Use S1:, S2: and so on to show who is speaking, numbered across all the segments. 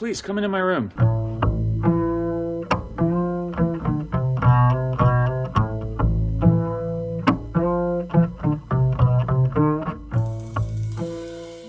S1: please come into my room.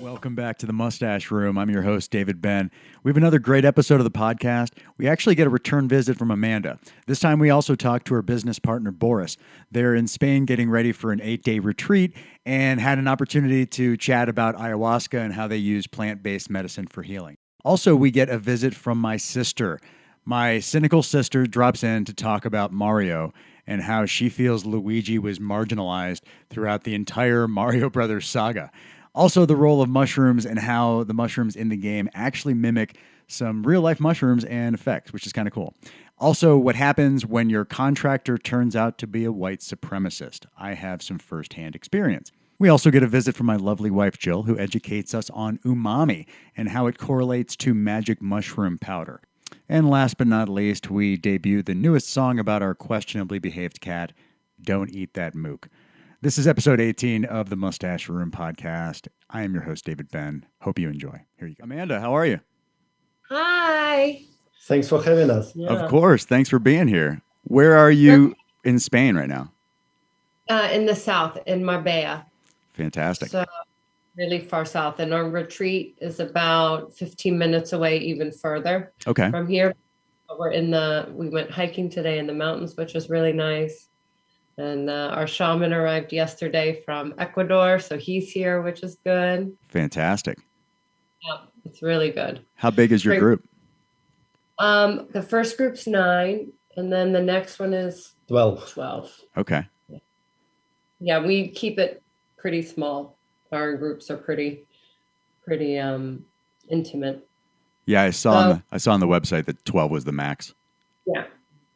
S2: Welcome back to the MUstaSH Room. I'm your host, David Ben. We have another great episode of the podcast. We actually get a return visit from Amanda. This time we also talked to her business partner, Boris. They're in Spain getting ready for an 8-day retreat and had an opportunity to chat about ayahuasca and how they use plant-based medicine for healing. Also, we get a visit from my sister. My cynical sister drops in to talk about Mario and how she feels Luigi was marginalized throughout the entire Mario Brothers saga. Also, the role of mushrooms and how the mushrooms in the game actually mimic some real-life mushrooms and effects, which is kind of cool. Also, what happens when your contractor turns out to be a white supremacist. I have some firsthand experience. We also get a visit from my lovely wife, Jill, who educates us on umami and how it correlates to magic mushroom powder. And last but not least, we debut the newest song about our questionably behaved cat, Don't Eat That Mook. This is episode 18 of the MUstaSH Room podcast. I am your host, David Ben. Hope you enjoy. Here you go. Amanda, how are you?
S3: Hi.
S4: Thanks for having us.
S3: Yeah.
S2: Of course. Thanks for being here. Where are you in Spain right now?
S3: In the south, in Marbella.
S2: Fantastic.
S3: So really far south. And our retreat is about 15 minutes away, even further
S2: Okay.
S3: from here. We went hiking today in the mountains, which was really nice. And our shaman arrived yesterday from Ecuador, so he's here, which is good.
S2: Fantastic.
S3: Yeah, it's really good.
S2: How big is your group?
S3: The first group's 9, and then the next one is 12.
S2: Okay.
S3: Yeah, we keep it pretty small. Our groups are pretty intimate.
S2: Yeah, I saw on the website that 12 was the max.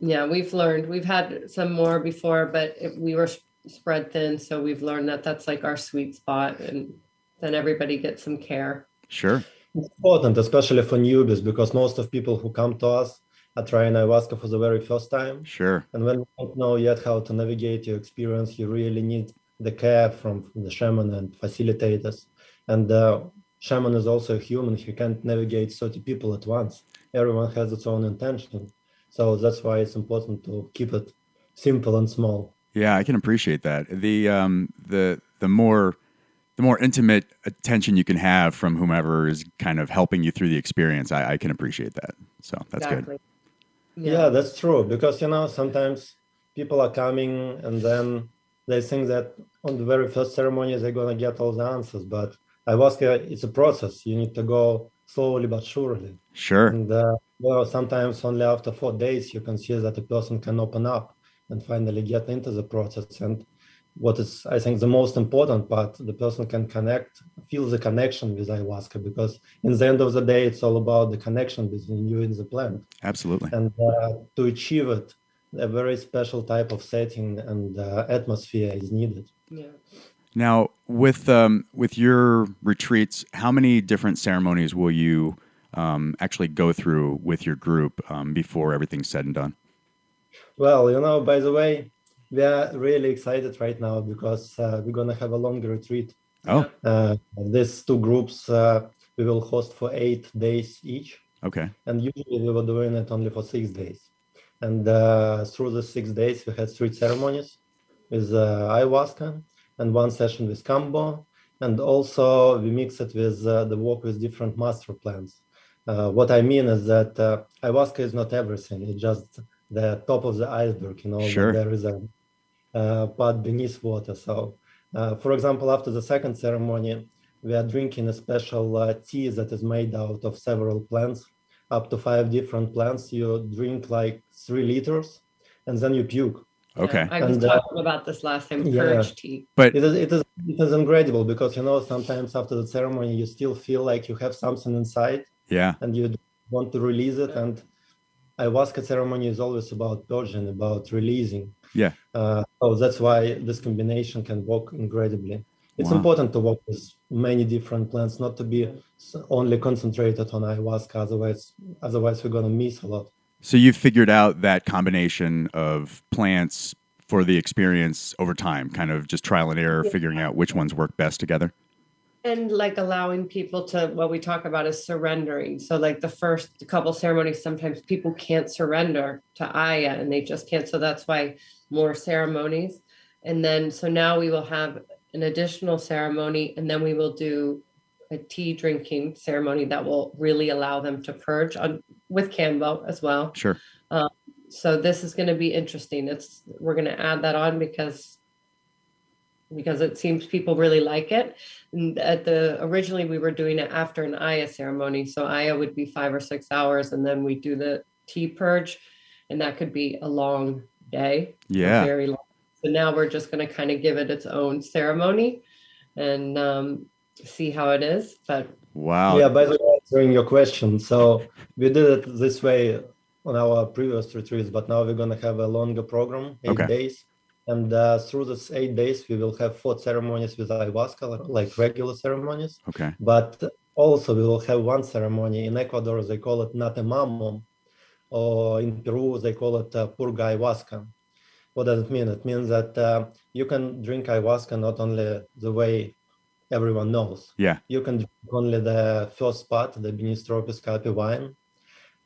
S3: Yeah, we've learned. We've had some more before, but we were spread thin, so we've learned that that's like our sweet spot, and then everybody gets some care.
S2: Sure.
S4: It's important, especially for newbies, because most of people who come to us are trying ayahuasca for the very first time.
S2: Sure.
S4: And when you don't know yet how to navigate your experience, you really need the care from the shaman and facilitators. And the shaman is also a human. He can't navigate 30 people at once. Everyone has its own intention. So that's why it's important to keep it simple and small.
S2: Yeah, I can appreciate that. The more intimate attention you can have from whomever is kind of helping you through the experience, I can appreciate that. So that's
S3: Exactly.
S2: good.
S4: Yeah, that's true. Because, sometimes people are coming and then they think that on the very first ceremony, they're going to get all the answers. But ayahuasca, it's a process. You need to go slowly but surely.
S2: Sure.
S4: And sometimes only after 4 days, you can see that a person can open up and finally get into the process. And what is, I think, the most important part, the person can feel the connection with ayahuasca, because in the end of the day, it's all about the connection between you and the plant.
S2: Absolutely.
S4: And to achieve it, a very special type of setting and atmosphere is needed.
S3: Yeah.
S2: Now, with your retreats, how many different ceremonies will you actually go through with your group before everything's said and done?
S4: Well, by the way, we are really excited right now because we're going to have a longer retreat.
S2: Oh.
S4: These 2 groups we will host for 8 days each.
S2: Okay.
S4: And usually we were doing it only for 6 days. And through the 6 days, we had 3 ceremonies with ayahuasca and 1 session with kambo. And also we mix it with the work with different master plants. What I mean is that ayahuasca is not everything. It's just the top of the iceberg,
S2: Sure.
S4: There is a part beneath water. So, for example, after the second ceremony, we are drinking a special tea that is made out of several plants, up to 5 different plants. You drink like 3 liters, and then you puke.
S2: Okay.
S3: I was talking about this last time, purge tea.
S2: But
S4: it is incredible because, sometimes after the ceremony, you still feel like you have something inside.
S2: Yeah.
S4: And you want to release it. And ayahuasca ceremony is always about purging, about releasing.
S2: Yeah.
S4: So that's why this combination can work incredibly. It's
S2: Wow.
S4: important to work with many different plants, not to be only concentrated on ayahuasca. Otherwise we're going to miss a lot.
S2: So you've figured out that combination of plants for the experience over time, kind of just trial and error, figuring out which ones work best together?
S3: And like allowing people to, what we talk about is surrendering. So like the first couple ceremonies, sometimes people can't surrender to Aya and they just can't. So that's why more ceremonies. And then, so now we will have an additional ceremony, and then we will do a tea drinking ceremony that will really allow them to purge with Canvo as well.
S2: Sure.
S3: So this is going to be interesting. We're going to add that on because it seems people really like it. And originally we were doing it after an Aya ceremony. So Aya would be 5 or 6 hours, and then we do the tea purge, and that could be a long day.
S2: Yeah.
S3: Very long. So now we're just going to kind of give it its own ceremony and see how it is. But
S2: wow.
S4: Yeah, by the way, answering your question. So we did it this way on our previous retreats, but now we're going to have a longer program, 8 days. And through this 8 days, we will have 4 ceremonies with ayahuasca, like regular ceremonies.
S2: Okay.
S4: But also we will have one ceremony. In Ecuador, they call it natemamo, or in Peru, they call it purga ayahuasca. What does it mean? It means that you can drink ayahuasca not only the way everyone knows.
S2: Yeah.
S4: You can drink only the first part, the Benistropis Capi wine.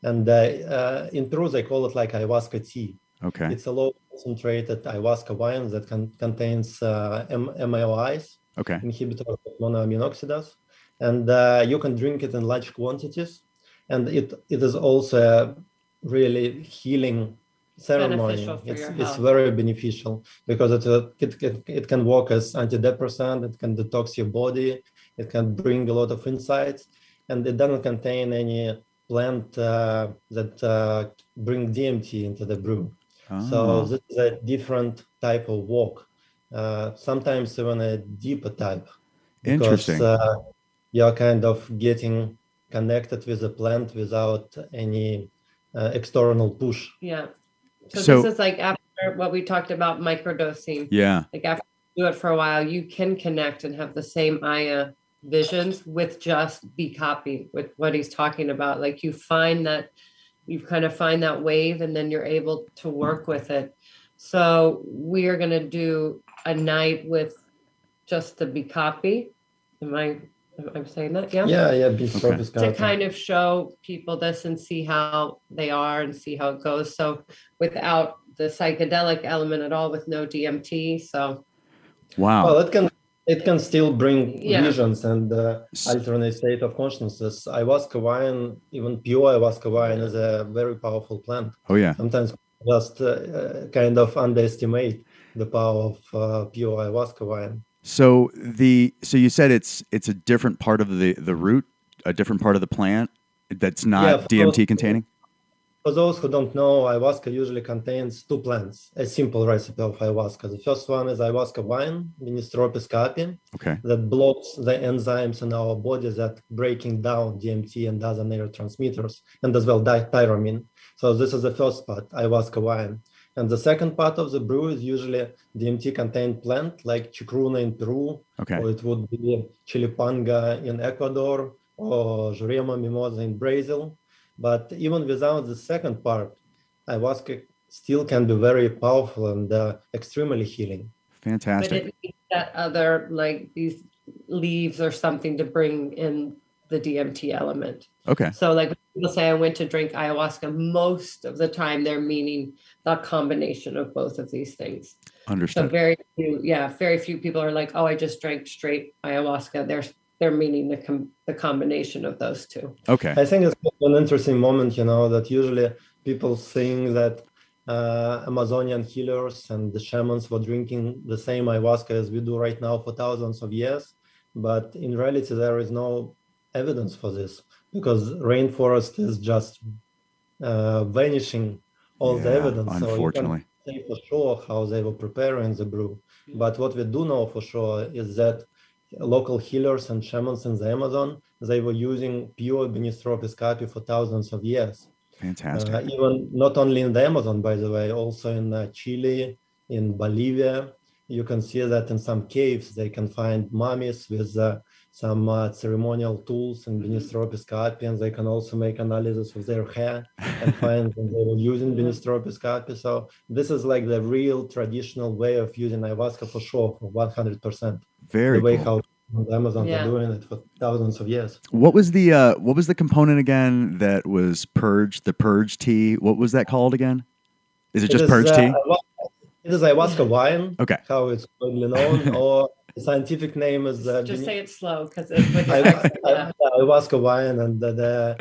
S4: And in Peru, they call it like ayahuasca tea.
S2: Okay.
S4: It's a low concentrated ayahuasca wine that contains MAOIs, inhibitors of monoamine oxidase. And you can drink it in large quantities. And it is also a really healing ceremony. It's very beneficial because it can work as antidepressant, it can detox your body, it can bring a lot of insights, and it doesn't contain any plant that bring DMT into the brew. So this is a different type of work, sometimes even a deeper type.
S2: Interesting.
S4: You're kind of getting connected with the plant without any external push.
S3: Yeah. So this is like after what we talked about, microdosing.
S2: Yeah.
S3: Like after you do it for a while, you can connect and have the same Aya visions with just be copy with what he's talking about. Like you kind of find that wave, and then you're able to work with it. So we are going to do a night with just the be copy. I'm saying that, yeah?
S4: Yeah.
S3: To kind of show people this and see how they are and see how it goes. So without the psychedelic element at all, with no DMT. So
S2: wow.
S4: Well, it can still bring visions and alternate state of consciousness. Ayahuasca wine, even pure ayahuasca wine, is a very powerful plant.
S2: Oh yeah.
S4: Sometimes just kind of underestimate the power of pure ayahuasca wine.
S2: So you said it's a different part of the root, a different part of the plant that's not DMT containing?
S4: For those who don't know, ayahuasca usually contains 2 plants, a simple recipe of ayahuasca. The first one is ayahuasca wine, Benistropis capi, that blocks the enzymes in our body that breaking down DMT and other neurotransmitters, and as well tyramine. So this is the first part, ayahuasca wine. And the second part of the brew is usually DMT-contained plant, like chicruna in Peru, or it would be chilipanga in Ecuador, or jurema mimosa in Brazil. But even without the second part, ayahuasca still can be very powerful and extremely healing.
S2: Fantastic.
S3: But it needs that other, like these leaves or something to bring in the DMT element.
S2: Okay.
S3: So like when people say I went to drink ayahuasca, most of the time they're meaning the combination of both of these things.
S2: Understood.
S3: So very few people are like, oh, I just drank straight ayahuasca. They're meaning the combination of those two.
S2: Okay.
S4: I think it's an interesting moment, that usually people think that Amazonian healers and the shamans were drinking the same ayahuasca as we do right now for thousands of years. But in reality, there is no evidence for this because rainforest is just vanishing all the evidence.
S2: Unfortunately.
S4: So you can't say for sure how they were preparing the brew. But what we do know for sure is that local healers and shamans in the Amazon, they were using pure Benistropis capi for thousands of years.
S2: Fantastic.
S4: Even not only in the Amazon, by the way, also in Chile, in Bolivia. You can see that in some caves, they can find mummies with some ceremonial tools in Benistropis capi, and they can also make analysis of their hair and find that they were using Benistropis capi. So this is like the real traditional way of using ayahuasca for sure, for 100%.
S2: Very
S4: the way
S2: cool.
S4: how The Amazons
S3: Yeah.
S4: are doing it for thousands of years.
S2: What was the component again that was purged? The purge tea. What was that called again? Is it just purge tea?
S4: It is ayahuasca wine.
S2: Okay.
S4: How it's commonly known, or the scientific name is
S3: Just say it slow because it's with your accent. Yeah.
S4: ayahuasca wine, and the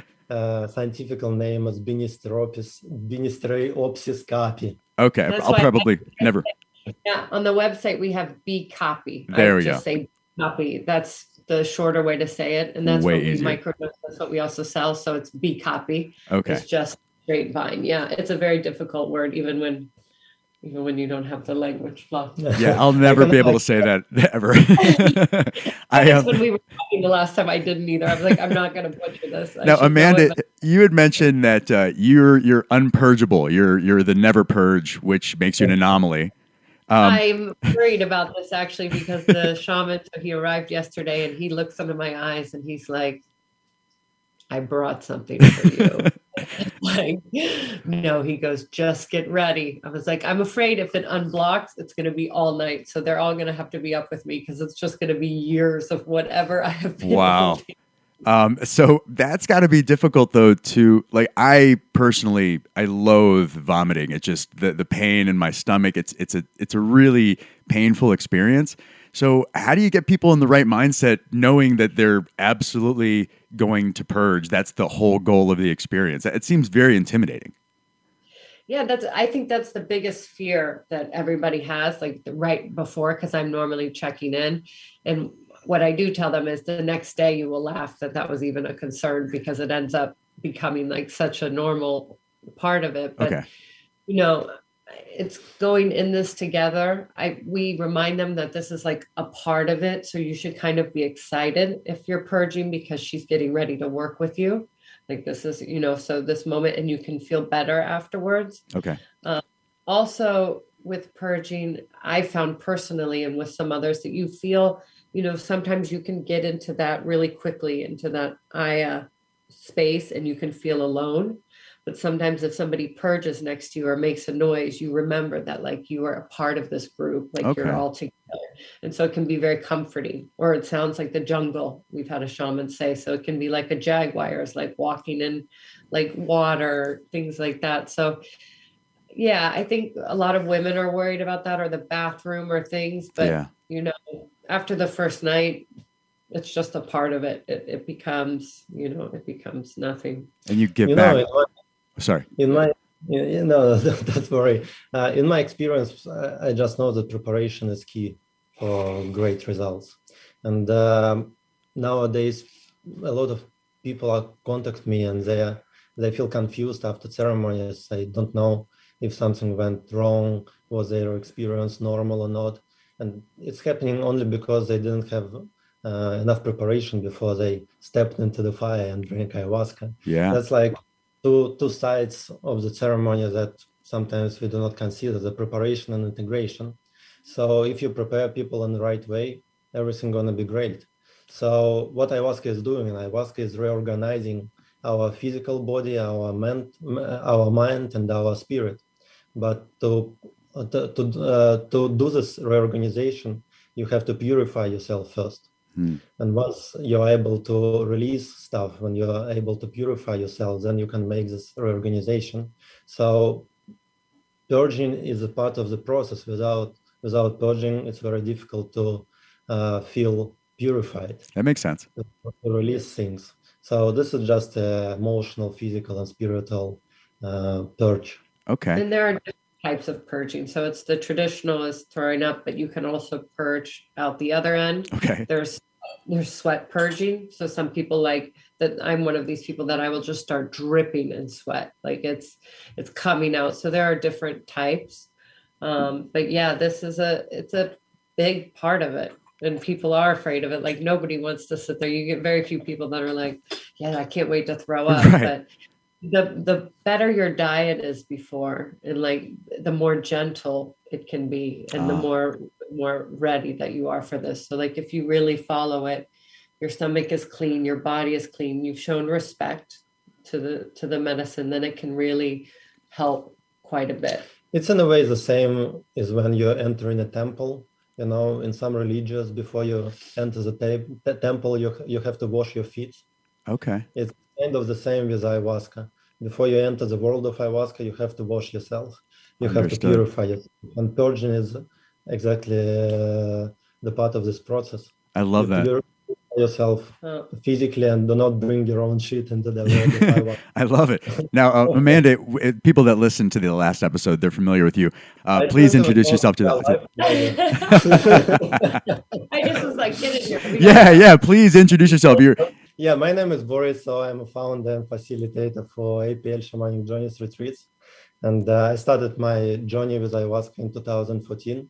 S4: scientific name is Binisteropsis capi.
S2: Okay,
S3: That's
S2: I'll
S3: why
S2: probably never.
S3: Yeah, on the website we have B copy.
S2: There we
S3: just
S2: go.
S3: say copy. That's the shorter way to say it, and that's
S2: Way
S3: what we
S2: easier.
S3: microdose. That's what we also sell. So it's B copy.
S2: Okay.
S3: It's just straight vine. Yeah, it's a very difficult word, even when you don't have the language flow.
S2: Yeah, I'll never be able to say that ever.
S3: When we were talking the last time, I didn't either. I was like, I'm not going to butcher this.
S2: Now, Amanda, you had mentioned that you're unpurgeable. You're the never purge, which makes you an anomaly.
S3: I'm worried about this actually because the shaman, so he arrived yesterday and he looks into my eyes and he's like, I brought something for you. Like, no, he goes, just get ready. I was like, I'm afraid if it unblocks, it's going to be all night. So they're all going to have to be up with me because it's just going to be years of whatever I have been holding.
S2: So that's got to be difficult though to like. I personally, I loathe vomiting. It's just the pain in my stomach. It's a really painful experience. So how do you get people in the right mindset knowing that they're absolutely going to purge? That's the whole goal of the experience. It seems very intimidating.
S3: Yeah, I think that's the biggest fear that everybody has, like right before, because I'm normally checking in. And what I do tell them is the next day you will laugh that was even a concern because it ends up becoming like such a normal part of it. But, it's going in this together. We remind them that this is like a part of it. So you should kind of be excited if you're purging because she's getting ready to work with you. Like this is, so this moment, and you can feel better afterwards.
S2: Okay.
S3: Also with purging, I found personally and with some others that you feel, sometimes you can get into that really quickly into that Aya space and you can feel alone. But sometimes if somebody purges next to you or makes a noise, you remember that like you are a part of this group, like you're all together. And so it can be very comforting, or it sounds like the jungle. We've had a shaman say, so it can be like a jaguar is like walking in like water, things like that. So yeah, I think a lot of women are worried about that, or the bathroom or things, but after the first night, it's just a part of it. It becomes, it becomes nothing.
S2: And you get back. Sorry.
S4: Don't worry. In my experience, I just know that preparation is key for great results. And nowadays, a lot of people contact me and they feel confused after ceremonies. They don't know if something went wrong, was their experience normal or not. And it's happening only because they didn't have enough preparation before they stepped into the fire and drank ayahuasca.
S2: Yeah.
S4: That's like two sides of the ceremony that sometimes we do not consider, the preparation and integration. So if you prepare people in the right way, everything gonna be great. So what ayahuasca is doing, ayahuasca is reorganizing our physical body, our mind, and our spirit. But to do this reorganization, you have to purify yourself first. And once you're able to release stuff, when you're able to purify yourself, then you can make this reorganization. So purging is a part of the process. Without purging, it's very difficult to feel purified.
S2: That makes sense.
S4: To release things. So this is just emotional, physical, and spiritual purge.
S2: Okay.
S3: And there are different types of purging. So it's the traditional is throwing up, but you can also purge out the other end.
S2: Okay.
S3: There's sweat purging. So some people like that. I'm one of these people that I will just start dripping in sweat. Like it's coming out. So there are different types. But yeah, it's a big part of it. And people are afraid of it. Like nobody wants to sit there. You get very few people that are like, yeah, I can't wait to throw up.
S2: Right.
S3: But the better your diet is before, and like the more gentle it can be, and the more ready that you are for this. So like if you really follow it, your stomach is clean, your body is clean, you've shown respect to the medicine, then it can really help quite a bit.
S4: It's in a way the same as when you're entering a temple in some religions, before you enter the temple, you have to wash your feet.
S2: Okay.
S4: It's kind of the same with ayahuasca. Before you enter the world of ayahuasca, you have to wash yourself. You have to
S2: Understood.
S4: purify yourself. And purging is exactly the part of this process.
S2: I love
S4: You
S2: that.
S4: purify yourself physically and do not bring your own shit into the world of ayahuasca.
S2: I love it. Now, Amanda, people that listen to the last episode, they're familiar with you. Please introduce yourself to the.
S3: I just was like, get in here.
S2: Yeah. Please introduce yourself.
S4: Yeah, my name is Boris. So I'm a founder and facilitator for APL Shamanic Journeys Retreats. And I started my journey with ayahuasca in 2014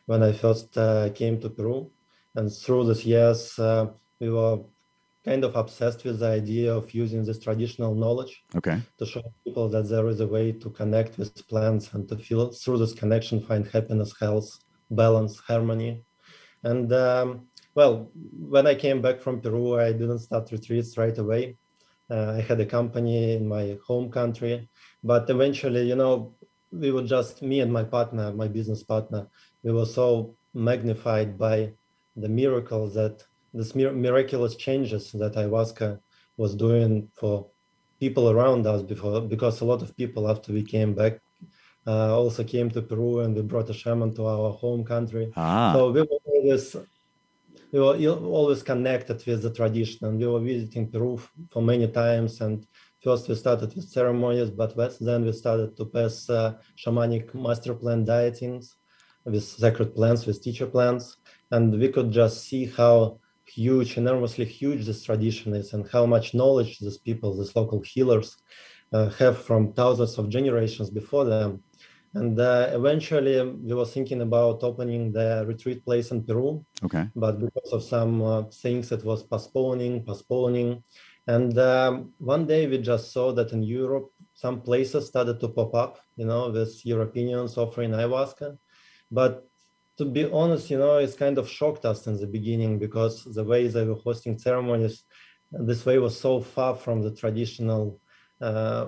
S4: when I first came to Peru. And through these years, we were kind of obsessed with the idea of using this traditional knowledge to show people that there is a way to connect with plants and to feel through this connection, find happiness, health, balance, harmony. And well, when I came back from Peru, I didn't start retreats right away. I had a company in my home country, but eventually, we were just me and my partner, my business partner. We were so magnified by the miracles that this miraculous changes that ayahuasca was doing for people around us before, because a lot of people after we came back also came to Peru, and we brought a shaman to our home country. So we were always connected with the tradition, and we were visiting Peru for many times. And first we started with ceremonies, but then we started to pass shamanic master plan dietings with sacred plants, with teacher plants. And we could just see how huge, enormously huge this tradition is, and how much knowledge these people, these local healers, have from thousands of generations before them. And eventually we were thinking about opening the retreat place in Peru. But because of some things, it was postponing. And one day we just saw that in Europe, some places started to pop up, with Europeans offering ayahuasca. But to be honest, it's kind of shocked us in the beginning, because the way they were hosting ceremonies, this way was so far from the traditional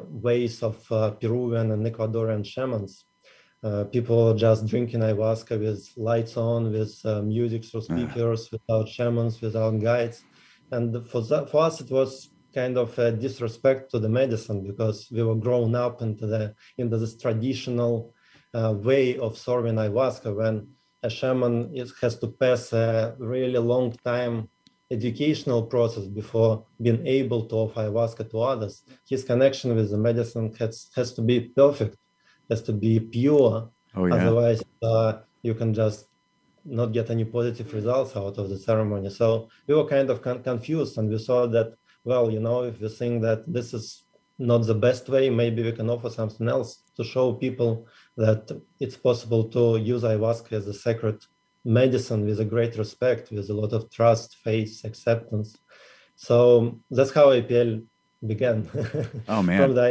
S4: ways of Peruvian and Ecuadorian shamans. People just drinking ayahuasca with lights on, with music through speakers, without shamans, without guides. And for us, it was kind of a disrespect to the medicine, because we were grown up into this traditional way of serving ayahuasca, when a shaman has to pass a really long time educational process before being able to offer ayahuasca to others. His connection with the medicine has to be perfect, has to be pure. Otherwise, you can just not get any positive results out of the ceremony. So we were kind of confused, and we saw that, well, if we think that this is not the best way, maybe we can offer something else to show people that it's possible to use ayahuasca as a sacred medicine with a great respect, with a lot of trust, faith, acceptance. So that's how APL began. From the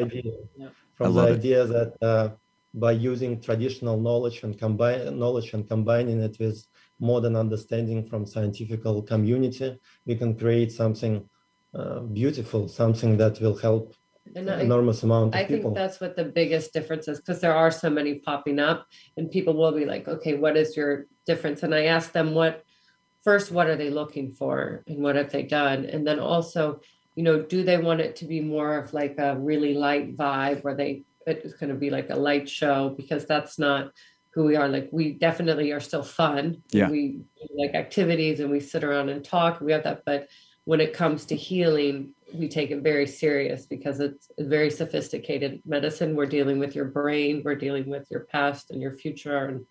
S4: idea that by using traditional knowledge and combining it with modern understanding from scientific community, we can create something beautiful, something that will help enormous amount of people.
S3: I think that's what the biggest difference is, because there are so many popping up, and people will be like, okay, what is your difference? And I ask them what are they looking for, and what have they done? And then also, do they want it to be more of like a really light vibe, where it's going to be like a light show, because that's not who we are. Like, we definitely are still fun. We like activities, and we sit around and talk. We have that, but when it comes to healing, we take it very serious, because it's a very sophisticated medicine. We're dealing with your brain, we're dealing with your past and your future and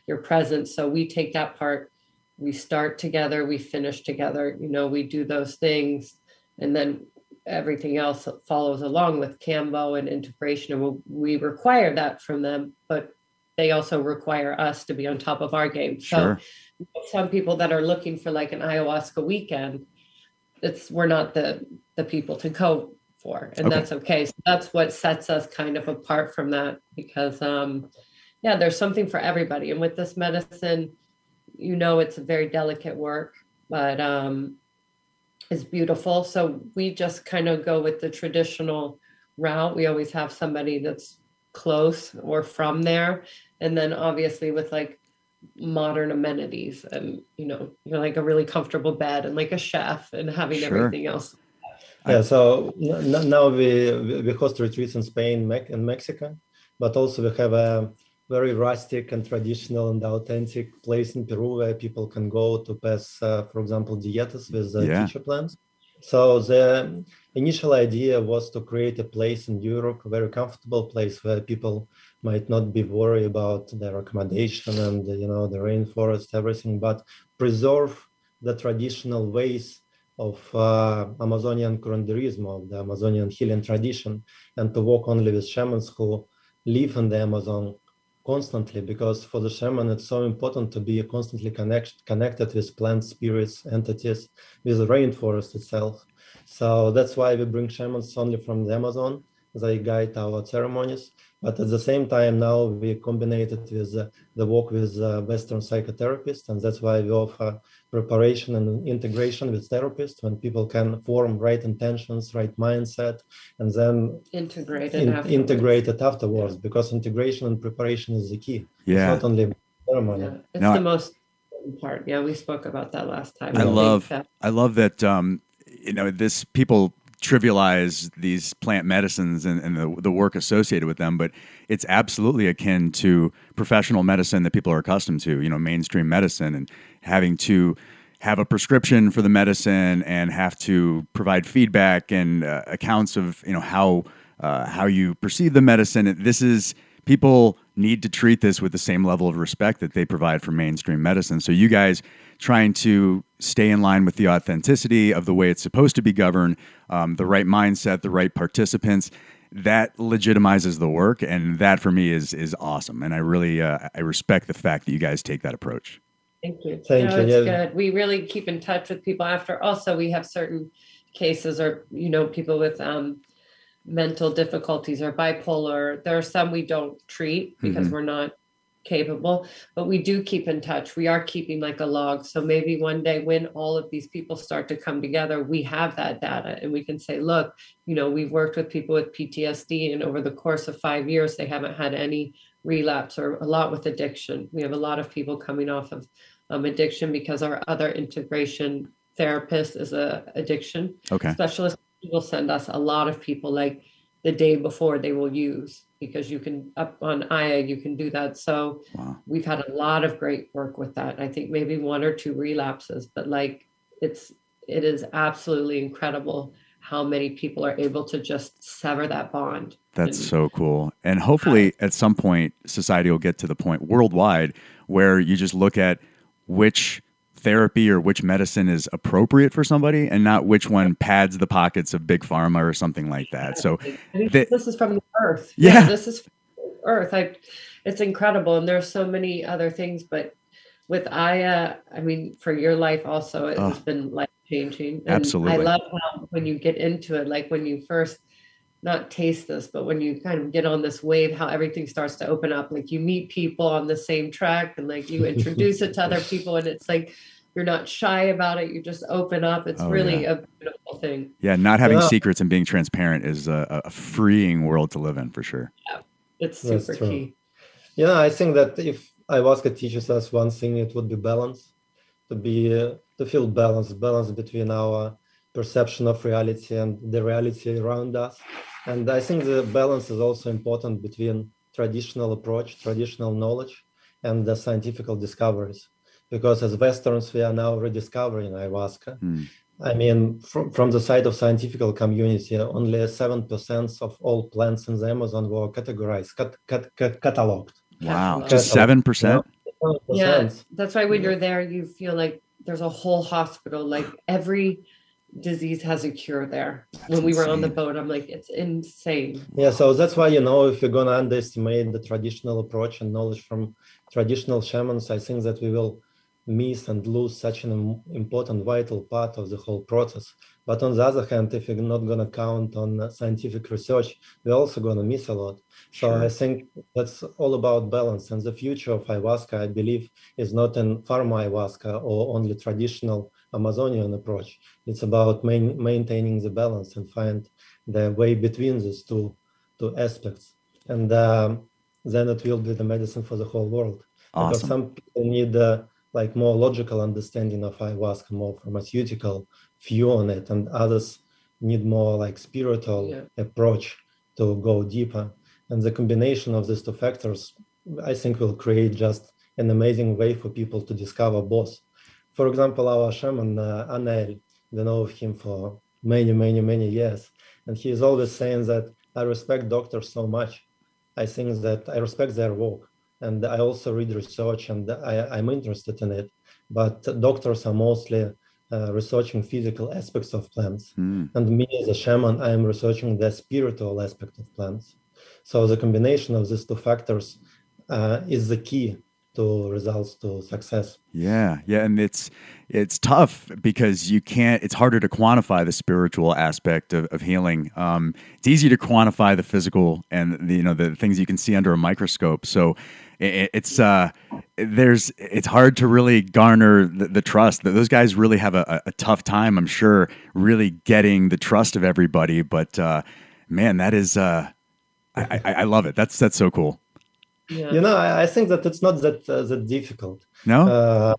S3: your present. So we take that part, we start together, we finish together, we do those things, and then everything else follows along with Cambo and integration. And we require that from them, but they also require us to be on top of our game. So some people that are looking for like an ayahuasca weekend, we're not the people to go for, and that's okay. So that's what sets us kind of apart from that, because there's something for everybody. And with this medicine, it's a very delicate work, but it's beautiful. So we just kind of go with the traditional route. We always have somebody that's close or from there. And then obviously with like modern amenities, and you're like a really comfortable bed and like a chef and having everything else.
S4: Yeah, so now we host retreats in Spain and Mexico, but also we have a very rustic and traditional and authentic place in Peru where people can go to pass, for example, dietas with teacher plans. So the initial idea was to create a place in Europe, a very comfortable place where people might not be worried about their accommodation and the rainforest, everything, but preserve the traditional ways of Amazonian curanderism, of the Amazonian healing tradition, and to work only with shamans who live in the Amazon constantly, because for the shaman it's so important to be constantly connected with plant spirits, entities, with the rainforest itself. So that's why we bring shamans only from the Amazon. They guide our ceremonies, but at the same time now we combine it with the work with Western psychotherapists, and that's why we offer preparation and integration with therapists, when people can form right intentions, right mindset, and then integrate it afterwards, because integration and preparation is the key. It's not only ceremony.
S3: Yeah. It's the most important part. Yeah, we spoke about that last time.
S2: I love that this people trivialize these plant medicines and the work associated with them, but it's absolutely akin to professional medicine that people are accustomed to, mainstream medicine, and having to have a prescription for the medicine and have to provide feedback and accounts of, how you perceive the medicine. People need to treat this with the same level of respect that they provide for mainstream medicine. So you guys trying to stay in line with the authenticity of the way it's supposed to be governed, the right mindset, the right participants, that legitimizes the work. And that for me is awesome. And I really, I respect the fact that you guys take that approach.
S3: Thank you. It's good. We really keep in touch with people after. Also, we have certain cases or, people with mental difficulties or bipolar. There are some we don't treat because we're not capable, but we do keep in touch. We are keeping like a log. So maybe one day when all of these people start to come together, we have that data and we can say, look, we've worked with people with PTSD, and over the course of 5 years, they haven't had any relapse, or a lot with addiction. We have a lot of people coming off of addiction because our other integration therapist is a addiction specialist. He will send us a lot of people like the day before they will use, because you can up on Aya, you can do that. So we've had a lot of great work with that. I think maybe 1 or 2 relapses, but it is absolutely incredible how many people are able to just sever that bond.
S2: That's so cool. And hopefully at some point, society will get to the point worldwide where you just look at which therapy or which medicine is appropriate for somebody, and not which one pads the pockets of big pharma or something like that. So
S3: this is from the earth. Yeah, this is from the earth. It's incredible. And there's so many other things, but with Aya, for your life also, it has been life changing.
S2: Absolutely.
S3: I love how when you get into it, like when you first not taste this, but when you kind of get on this wave, how everything starts to open up. Like you meet people on the same track, and like you introduce it to other people, and it's like you're not shy about it. You just open up. It's really a beautiful thing.
S2: Yeah, not having secrets and being transparent is a freeing world to live in, for sure.
S3: Yeah, it's super key.
S4: Yeah, I think that if ayahuasca teaches us one thing, it would be balance. To feel balance between our perception of reality and the reality around us. And I think the balance is also important between traditional approach, traditional knowledge, and the scientific discoveries. Because as Westerns, we are now rediscovering ayahuasca. From the side of scientific community, only 7% of all plants in the Amazon were categorized, cataloged.
S2: Wow, just 7%?
S3: Yeah, that's why when you're there, you feel like there's a whole hospital, like every disease has a cure there. When we were on the boat, I'm like, it's insane.
S4: Yeah, so that's why, if you're going to underestimate the traditional approach and knowledge from traditional shamans, I think that we will miss and lose such an important, vital part of the whole process. But on the other hand, if you're not going to count on scientific research, we're also going to miss a lot. So I think that's all about balance. And the future of ayahuasca, I believe, is not in pharma ayahuasca or only traditional Amazonian approach. It's about maintaining the balance and find the way between these two aspects. And then it will be the medicine for the whole world. because
S2: Awesome.
S4: some people need like more logical understanding of ayahuasca, more pharmaceutical view on it, and others need more like spiritual approach to go deeper. And the combination of these two factors, I think, will create just an amazing way for people to discover both. For example, our shaman, Anel, we know of him for many years. And he is always saying that I respect doctors so much. I think that I respect their work. And I also read research and I'm interested in it. But doctors are mostly researching physical aspects of plants. And me as a shaman, I am researching the spiritual aspect of plants. So the combination of these two factors is the key to results, to success.
S2: Yeah, and it's tough because you can't. It's harder to quantify the spiritual aspect of healing. It's easy to quantify the physical and the things you can see under a microscope. So it's hard to really garner the trust. Those guys really have a tough time, I'm sure, really getting the trust of everybody. But man, that is I love it. That's so cool.
S3: Yeah.
S4: I think that it's not that difficult.
S2: No?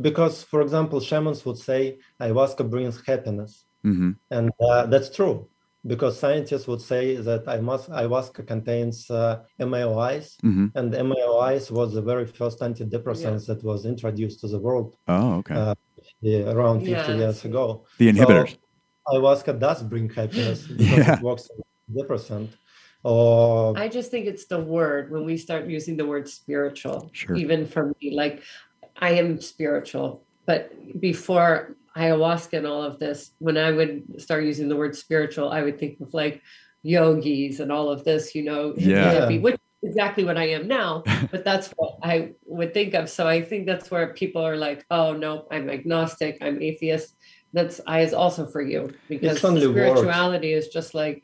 S4: Because, for example, shamans would say ayahuasca brings happiness.
S2: Mm-hmm.
S4: And that's true. Because scientists would say that ayahuasca contains MAOIs, and MAOIs was the very first antidepressants that was introduced to the world.
S2: Oh, okay.
S4: Around 50 years ago.
S2: The inhibitors.
S4: So, ayahuasca does bring happiness because it works as a depressant.
S3: I just think it's the word when we start using the word spiritual.
S2: Sure.
S3: Even for me, like I am spiritual, but before ayahuasca and all of this, when I would start using the word spiritual, I would think of like yogis and all of this, hippie, which is exactly what I am now, but that's what I would think of. So I think that's where people are like, oh no, I'm agnostic, I'm atheist. That's is also for you, because spirituality is just like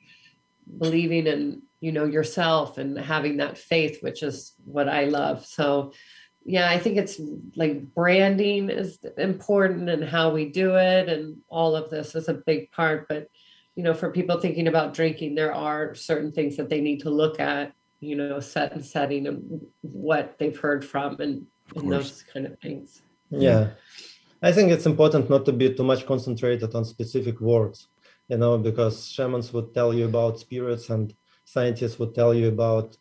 S3: believing in yourself and having that faith, which is what I love. So I think it's like branding is important and how we do it, and all of this is a big part. But for people thinking about drinking, there are certain things that they need to look at, set and setting and what they've heard from and those kind of things.
S4: I think it's important not to be too much concentrated on specific words, because shamans would tell you about spirits and scientists would tell you about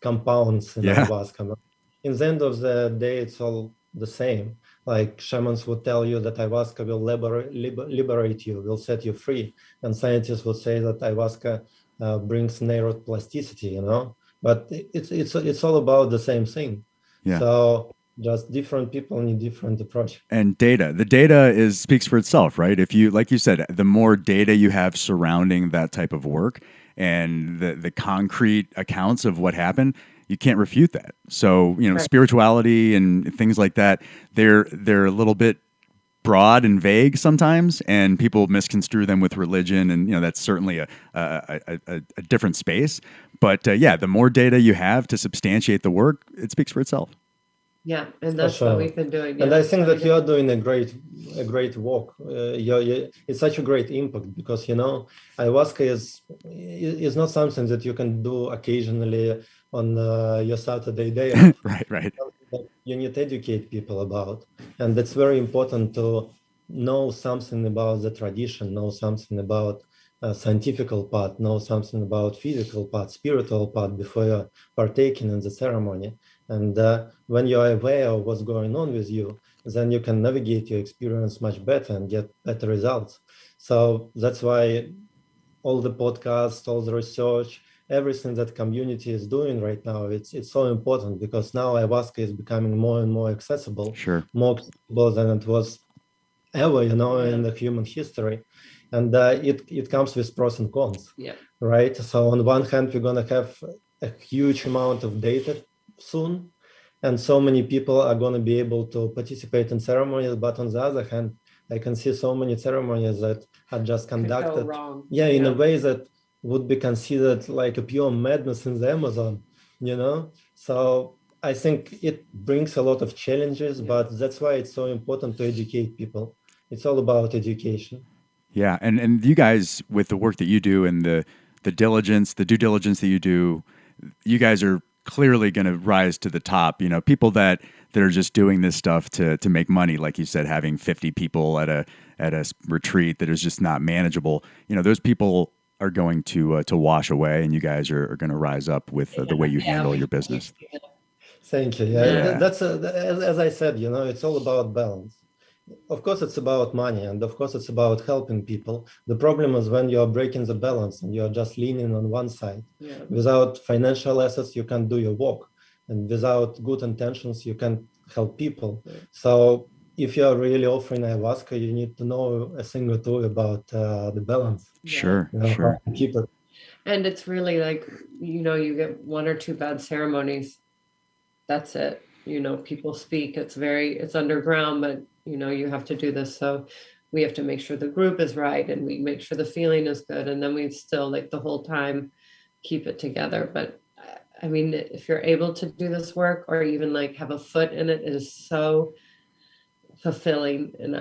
S4: compounds in ayahuasca. In the end of the day, it's all the same. Like shamans would tell you that ayahuasca will liberate you, will set you free. And scientists would say that ayahuasca brings neuroplasticity, but it's all about the same thing. So just different people need different approach.
S2: And the data speaks for itself, right? If you, like you said, the more data you have surrounding that type of work and the concrete accounts of what happened, you can't refute that. So, spirituality and things like that, they're a little bit broad and vague sometimes, and people misconstrue them with religion, and that's certainly a different space. But the more data you have to substantiate the work, it speaks for itself.
S3: Yeah, and that's what we've been doing.
S4: And I think that you are doing a great work. It's such a great impact because ayahuasca is not something that you can do occasionally on your Saturday day.
S2: Right.
S4: You need to educate people about, and it's very important to know something about the tradition, know something about scientific part, know something about physical part, spiritual part before you're partaking in the ceremony. And when you're aware of what's going on with you, then you can navigate your experience much better and get better results. So that's why all the podcasts, all the research, everything that community is doing right now, it's so important because now ayahuasca is becoming more and more accessible, more accessible than it was ever, in the human history. And it comes with pros and cons, right? So on one hand, we're going to have a huge amount of data soon, and so many people are going to be able to participate in ceremonies. But on the other hand, I can see so many ceremonies that are just conducted in a way that would be considered like a pure madness in the Amazon, So I think it brings a lot of challenges, but that's why it's so important to educate people. It's all about education.
S2: Yeah, and you guys, with the work that you do and the due diligence that you do, you guys are clearly going to rise to the top. People that are just doing this stuff to make money, like you said, having 50 people at a retreat that is just not manageable. Those people are going to wash away, and you guys are going to rise up with the way you handle your business.
S4: Thank you. That's as I said, it's all about balance. Of course, it's about money, and of course, it's about helping people. The problem is when you're breaking the balance and you're just leaning on one side. Without financial assets, you can't do your work, and without good intentions, you can't help people. So if you're really offering ayahuasca, you need to know a thing or two about the balance.
S2: Sure.
S4: How to keep it.
S3: And it's really like, you get 1 or 2 bad ceremonies. That's it. People speak. It's underground, but you have to do this. So we have to make sure the group is right, and we make sure the feeling is good. And then we still, like, the whole time keep it together. But I mean, if you're able to do this work, or even like have a foot in it, it is so fulfilling. And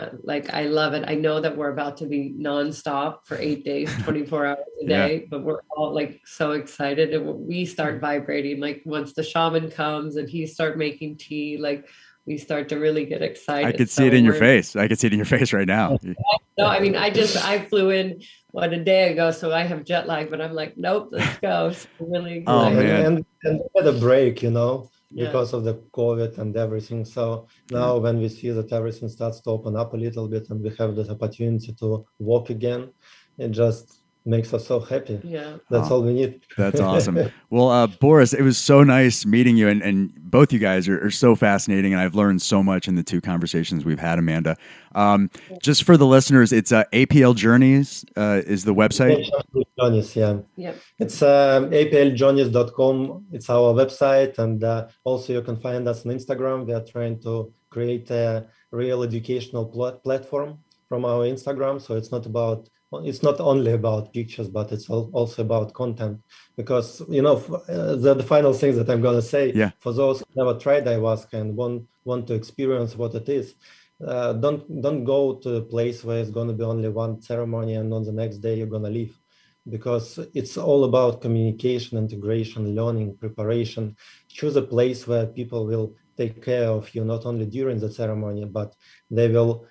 S3: I love it. I know that we're about to be nonstop for 8 days, 24 hours a day, but we're all like so excited. And we start vibrating, like once the shaman comes and he start making tea, like we start to really get excited.
S2: I could see it in your face. I could see it in your face right now.
S3: No, I mean, I flew in a day ago, so I have jet lag, but I'm like, nope, let's go. So really excited.
S2: Oh, man.
S4: And we had a break, because of the COVID and everything. So now when we see that everything starts to open up a little bit and we have this opportunity to walk again, it just makes us so happy.
S3: Yeah.
S4: That's all we need.
S2: That's awesome. Well, Boris, it was so nice meeting you, and both you guys are so fascinating, and I've learned so much in the 2 conversations we've had, Amanda. Just for the listeners, it's APL Journeys is the website.
S4: Journeys,
S3: Yep.
S4: It's apljourneys.com. It's our website, and also you can find us on Instagram. We are trying to create a real educational platform from our Instagram, so it's not only about pictures, but it's also about content. Because the final thing that I'm gonna say, for those who never tried ayahuasca and want to experience what it is, don't go to a place where it's gonna be only one ceremony and on the next day you're gonna leave, because it's all about communication, integration, learning, preparation. Choose a place where people will take care of you not only during the ceremony, but they will